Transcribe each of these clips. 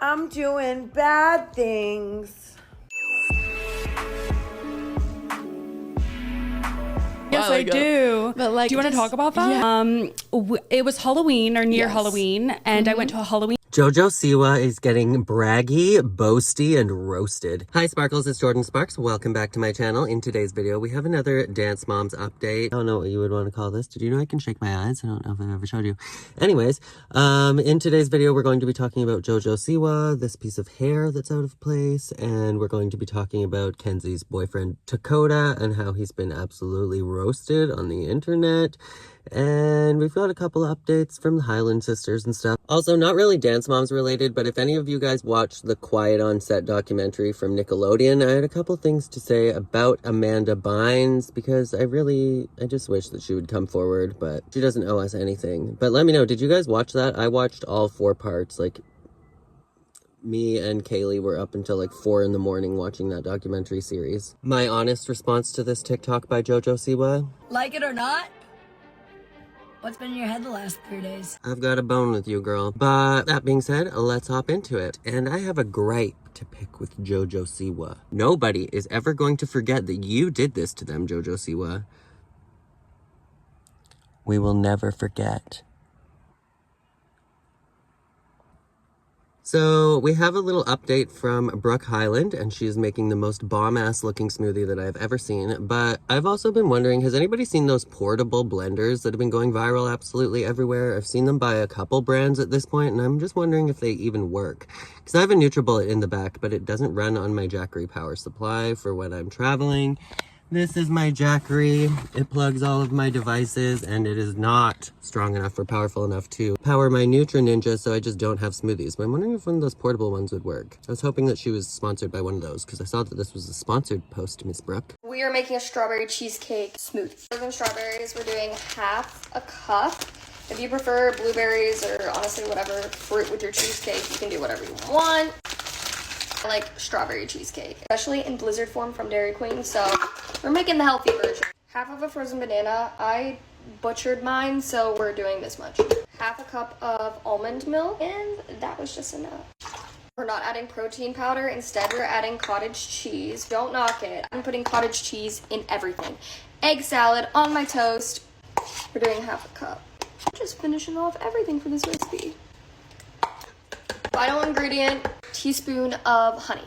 I'm doing bad things. Yes, I do. But like, do you want to talk about that? Yeah. It was Halloween or near Halloween, and I went to a Halloween. JOJO Siwa is getting braggy, boasty, and roasted. Hi Sparkles, it's Jordan Sparks. Welcome back to my channel. In today's video, we have another Dance Moms update. I don't know what you would want to call this. Did you know I can shake my eyes? I don't know if I've ever showed you. Anyways, in today's video, we're going to be talking about JOJO Siwa, this piece of hair that's out of place, and we're going to be talking about Kenzie's boyfriend, Takota, and how he's been absolutely roasted on the internet. And we've got a couple of updates from the Highland sisters and stuff. Also, not really Dance Moms related, but if any of you guys watched the Quiet on Set documentary from Nickelodeon, I had a couple things to say about Amanda BYNES, because I just wish that she would come forward, but she doesn't owe us anything. But let me know, did you guys watch that? I watched all 4 parts. Like, me and Kaylee were up until like 4 in the morning watching that documentary series. My honest response to this TikTok by JOJO Siwa: like it or not, what's been in your head the last 3 days? I've got a bone with you, girl. But that being said, let's hop into it. And I have a gripe to pick with JOJO Siwa. Nobody is ever going to forget that you did this to them, JOJO Siwa. We will never forget. So we have a little update from Paige Highland, and she is making the most bomb-ass looking smoothie that I've ever seen. But I've also been wondering, has anybody seen those portable blenders that have been going viral absolutely everywhere? I've seen them by a couple brands at this point, and I'm just wondering if they even work. Because I have a NutriBullet in the back, but it doesn't run on my Jackery power supply for when I'm traveling. This is my Jackery. It plugs all of my devices, and it is not strong enough or powerful enough to power my Nutri Ninja, so I just don't have smoothies. But I'm wondering if one of those portable ones would work. I was hoping that she was sponsored by one of those, because I saw that this was a sponsored post, Miss Brooke. We are making a strawberry cheesecake smoothie. For the strawberries, we're doing half a cup. If you prefer blueberries or honestly whatever fruit with your cheesecake, you can do whatever you want. I like strawberry cheesecake, especially in blizzard form from Dairy Queen, so we're making the healthy version. Half of a frozen banana. I butchered mine, so we're doing this much. Half a cup of almond milk, and that was just enough. We're not adding protein powder. Instead, we're adding cottage cheese. Don't knock it. I'm putting cottage cheese in everything. Egg salad on my toast. We're doing half a cup. Just finishing off everything for this recipe. Final ingredient, teaspoon of honey.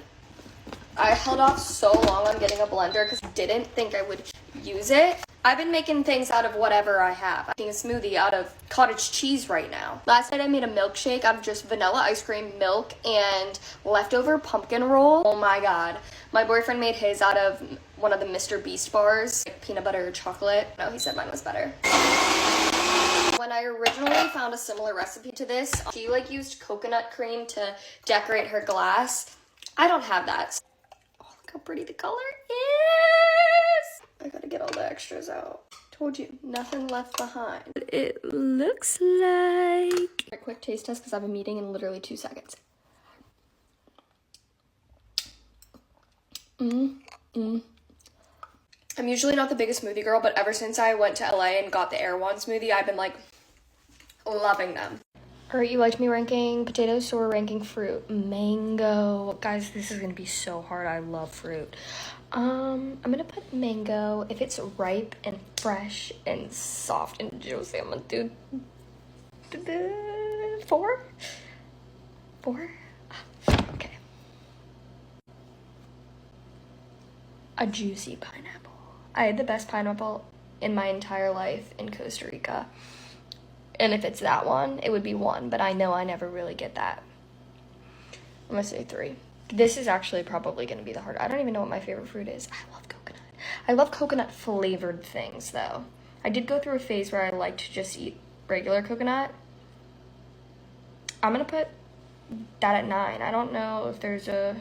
I held off so long on getting a blender because I didn't think I would use it. I've been making things out of whatever I have. I'm making a smoothie out of cottage cheese right now. Last night I made a milkshake out of just vanilla ice cream, milk, and leftover pumpkin roll. Oh my god. My boyfriend made his out of one of the Mr. Beast bars, like peanut butter chocolate. No, he said mine was better. When I originally found a similar recipe to this, she used coconut cream to decorate her glass. I don't have that. Oh, look how pretty the color is. I gotta get all the extras out. Told you, nothing left behind. It looks like... A quick taste test because I have a meeting in literally 2 seconds. I'm usually not the biggest smoothie girl, but ever since I went to LA and got the Erewhon smoothie, I've been loving them. Alright, you liked me ranking potatoes, so we're ranking fruit. Mango. Guys, this is gonna be so hard. I love fruit. I'm gonna put mango. If it's ripe and fresh and soft and juicy, I'm gonna do 4? 4? Okay. A juicy pineapple. I had the best pineapple in my entire life in Costa Rica. And if it's that one, it would be 1, but I know I never really get that. I'm gonna say 3. This is actually probably gonna be the hard. I don't even know what my favorite fruit is. I love coconut. I love coconut flavored things though. I did go through a phase where I liked to just eat regular coconut. I'm gonna put that at 9. I don't know if there's a...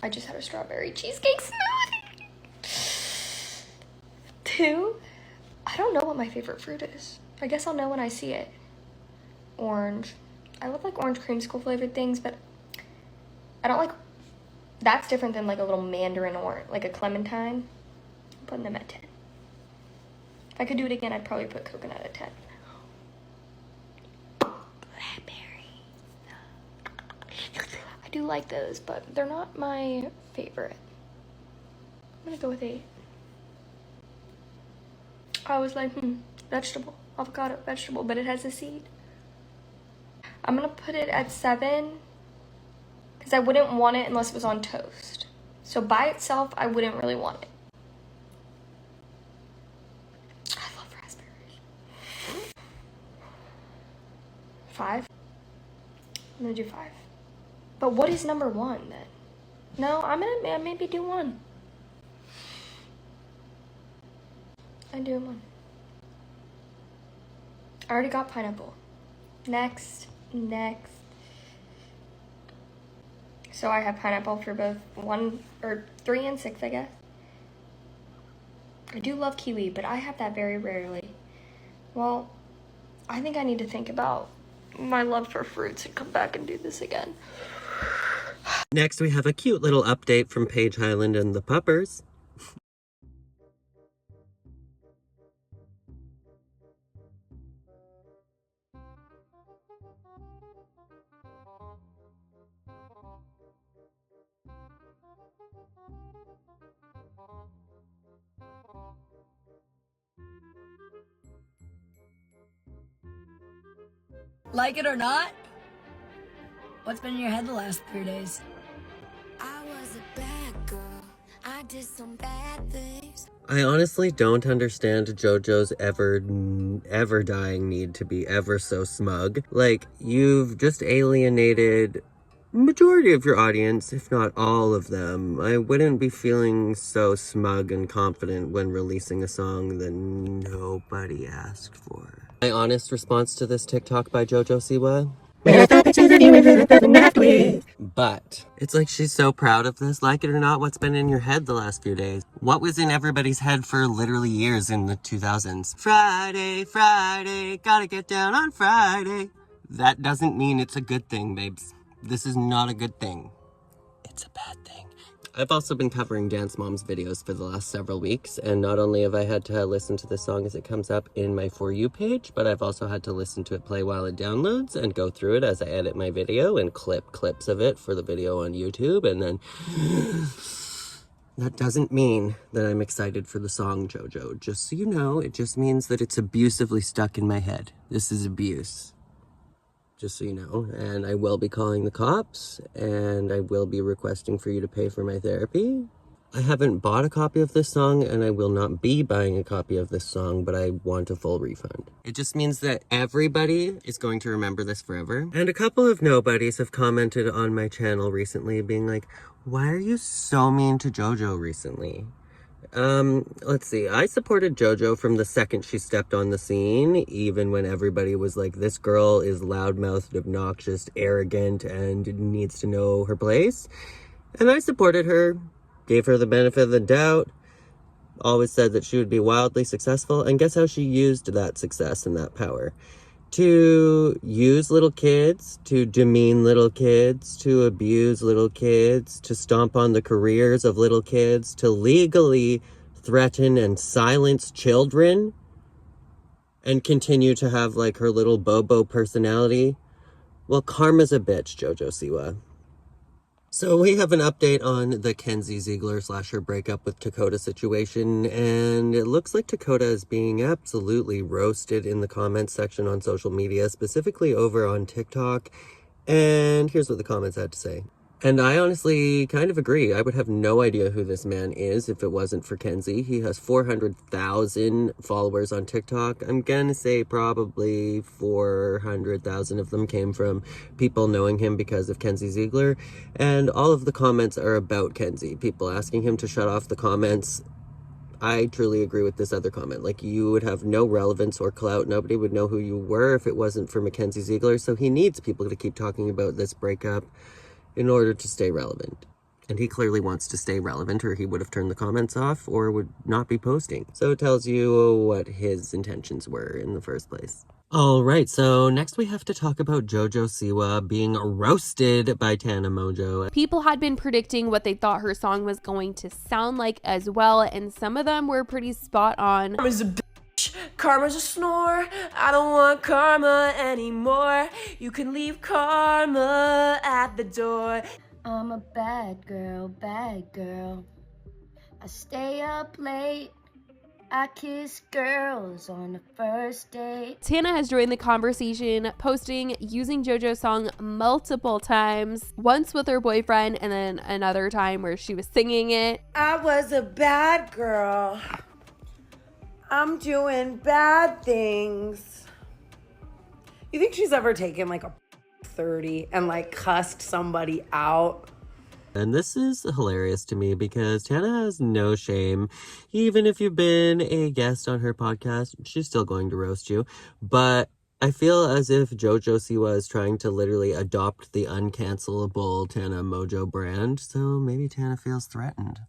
I just had a strawberry cheesecake smoothie. 2? I don't know what my favorite fruit is. I guess I'll know when I see it. Orange. I love orange creamsicle flavored things, but I don't like... That's different than a little mandarin orange, like a clementine. I'm putting them at 10. If I could do it again, I'd probably put coconut at 10. Blackberry. do like those, but they're not my favorite. I'm gonna go with 8. I was like, vegetable, avocado, vegetable, but it has a seed. I'm gonna put it at 7 because I wouldn't want it unless it was on toast. So by itself, I wouldn't really want it. I love raspberries. 5? I'm gonna do 5. But what is number 1 then? No, I'm gonna maybe do 1. I do 1. I already got pineapple. Next. So I have pineapple for both 1 or 3 and 6, I guess. I do love kiwi, but I have that very rarely. Well, I think I need to think about my love for fruits and come back and do this again. Next, we have a cute little update from Paige Highland and the puppers. Like it or not? What's been in your head the last 3 days? I was a bad girl. I did some bad things. I honestly don't understand JoJo's ever dying need to be ever so smug. Like, you've just alienated majority of your audience, if not all of them. I wouldn't be feeling so smug and confident when releasing a song that nobody asked for. My honest response to this TikTok by JOJO Siwa? But it's like she's so proud of this. Like it or not, what's been in your head the last few days? What was in everybody's head for literally years in the 2000s? Friday, Friday, gotta get down on Friday. That doesn't mean it's a good thing, babes. This is not a good thing. It's a bad thing. I've also been covering Dance Moms videos for the last several weeks, and not only have I had to listen to this song as it comes up in my For You page, but I've also had to listen to it play while it downloads and go through it as I edit my video and clip clips of it for the video on YouTube, and then that doesn't mean that I'm excited for the song, JoJo. Just so you know, it just means that it's abusively stuck in my head. This is abuse. Just so you know, and I will be calling the cops, and I will be requesting for you to pay for my therapy. I haven't bought a copy of this song, and I will not be buying a copy of this song, but I want a full refund. It just means that everybody is going to remember this forever. And a couple of nobodies have commented on my channel recently, being like, why are you so mean to JoJo recently? Let's see. I supported JoJo from the second she stepped on the scene, even when everybody was like, this girl is loudmouthed, obnoxious, arrogant, and needs to know her place. And I supported her, gave her the benefit of the doubt, always said that she would be wildly successful, and guess how she used that success and that power? To use little kids, to demean little kids, to abuse little kids, to stomp on the careers of little kids, to legally threaten and silence children, and continue to have like her little Bobo personality. Well, karma's a bitch, JoJo Siwa. So we have an update on the Kenzie Ziegler / her breakup with Takota situation, and it looks like Takota is being absolutely roasted in the comments section on social media, specifically over on TikTok, and here's what the comments had to say. And I honestly kind of agree. I would have no idea who this man is if it wasn't for Kenzie. He has 400,000 followers on TikTok. I'm gonna say probably 400,000 of them came from people knowing him because of Kenzie Ziegler. And all of the comments are about Kenzie. People asking him to shut off the comments. I truly agree with this other comment. Like, you would have no relevance or clout. Nobody would know who you were if it wasn't for Mackenzie Ziegler. So he needs people to keep talking about this breakup in order to stay relevant. And he clearly wants to stay relevant, or he would have turned the comments off or would not be posting. So it tells you what his intentions were in the first place. All right, so next we have to talk about JoJo Siwa being roasted by Tana Mojo. People had been predicting what they thought her song was going to sound like as well, and some of them were pretty spot on. I was a bitch. Karma's a snore. I don't want karma anymore. You can leave karma at the door. I'm a bad girl, bad girl. I stay up late. I kiss girls on the first date. Tana has joined the conversation, posting using JoJo's song multiple times, once with her boyfriend and then another time where she was singing it. I was a bad girl. I'm doing bad things. You think she's ever taken like a 30 and like cussed somebody out? And this is hilarious to me because Tana has no shame. Even if you've been a guest on her podcast, she's still going to roast you. But I feel as if JOJO Siwa is trying to literally adopt the uncancelable Tana Mojo brand. So maybe Tana feels threatened.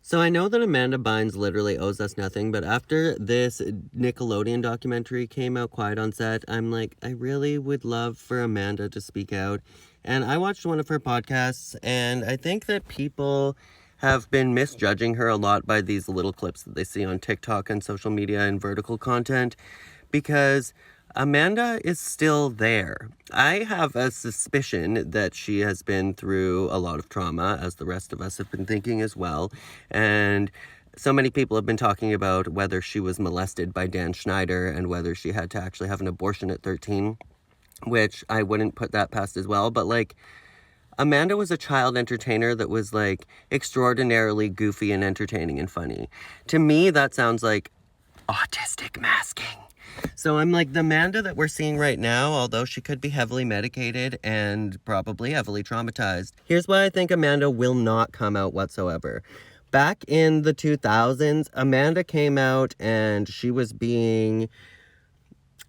So I know that Amanda Bynes literally owes us nothing, but after this Nickelodeon documentary came out, Quiet on Set, I'm like, I really would love for Amanda to speak out. And I watched one of her podcasts, and I think that people have been misjudging her a lot by these little clips that they see on TikTok and social media and vertical content, because Amanda is still there. I have a suspicion that she has been through a lot of trauma, as the rest of us have been thinking as well. And so many people have been talking about whether she was molested by Dan Schneider and whether she had to actually have an abortion at 13, which I wouldn't put that past as well. But like, Amanda was a child entertainer that was like extraordinarily goofy and entertaining and funny. To me, that sounds like autistic masking. So I'm like, the Amanda that we're seeing right now, although she could be heavily medicated and probably heavily traumatized, here's why I think Amanda will not come out whatsoever. Back in the 2000s, Amanda came out and she was being,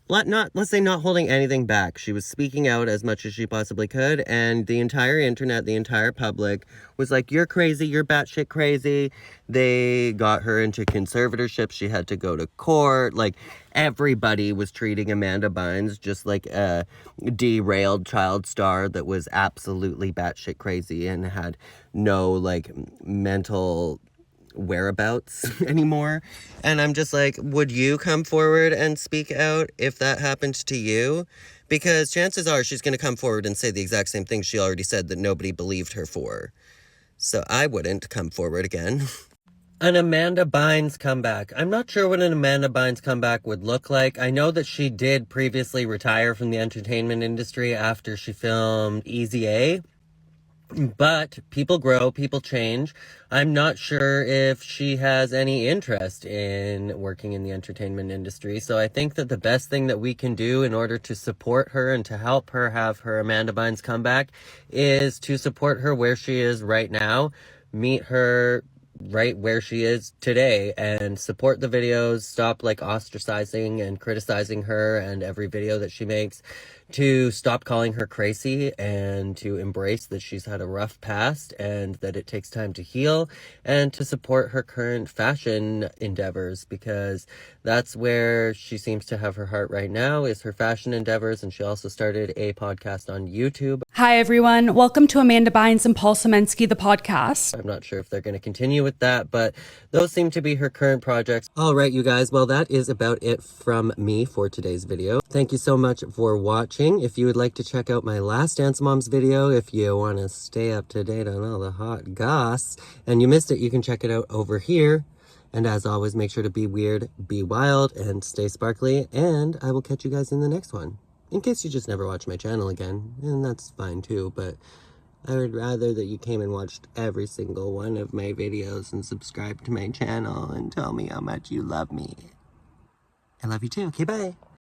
let's say not holding anything back. She was speaking out as much as she possibly could, and the entire internet, the entire public was like, you're crazy, you're batshit crazy. They got her into conservatorship. She had to go to court. Like, everybody was treating Amanda Bynes just like a derailed child star that was absolutely batshit crazy and had no, like, mental whereabouts anymore. And I'm just like, would you come forward and speak out if that happened to you? Because chances are she's going to come forward and say the exact same thing she already said that nobody believed her for. So I wouldn't come forward again. An Amanda Bynes comeback. I'm not sure what an Amanda Bynes comeback would look like. I know that she did previously retire from the entertainment industry after she filmed Easy A. But people grow, people change. I'm not sure if she has any interest in working in the entertainment industry. So I think that the best thing that we can do in order to support her and to help her have her Amanda Bynes comeback is to support her where she is right now. Meet her right where she is today and support the videos. Stop like ostracizing and criticizing her and every video that she makes. To stop calling her crazy and to embrace that she's had a rough past and that it takes time to heal, and to support her current fashion endeavors, because that's where she seems to have her heart right now, is her fashion endeavors. And she also started a podcast on YouTube. Hi, everyone. Welcome to Amanda Bynes and Paul Semensky, the podcast. I'm not sure if they're going to continue with that, but those seem to be her current projects. All right, you guys. Well, that is about it from me for today's video. Thank you so much for watching. If you would like to check out my last Dance Moms video, if you want to stay up to date on all the hot goss, and you missed it, you can check it out over here. And as always, make sure to be weird, be wild, and stay sparkly. And I will catch you guys in the next one. In case you just never watch my channel again, and that's fine too, but I would rather that you came and watched every single one of my videos and subscribed to my channel and tell me how much you love me. I love you too. Okay, bye.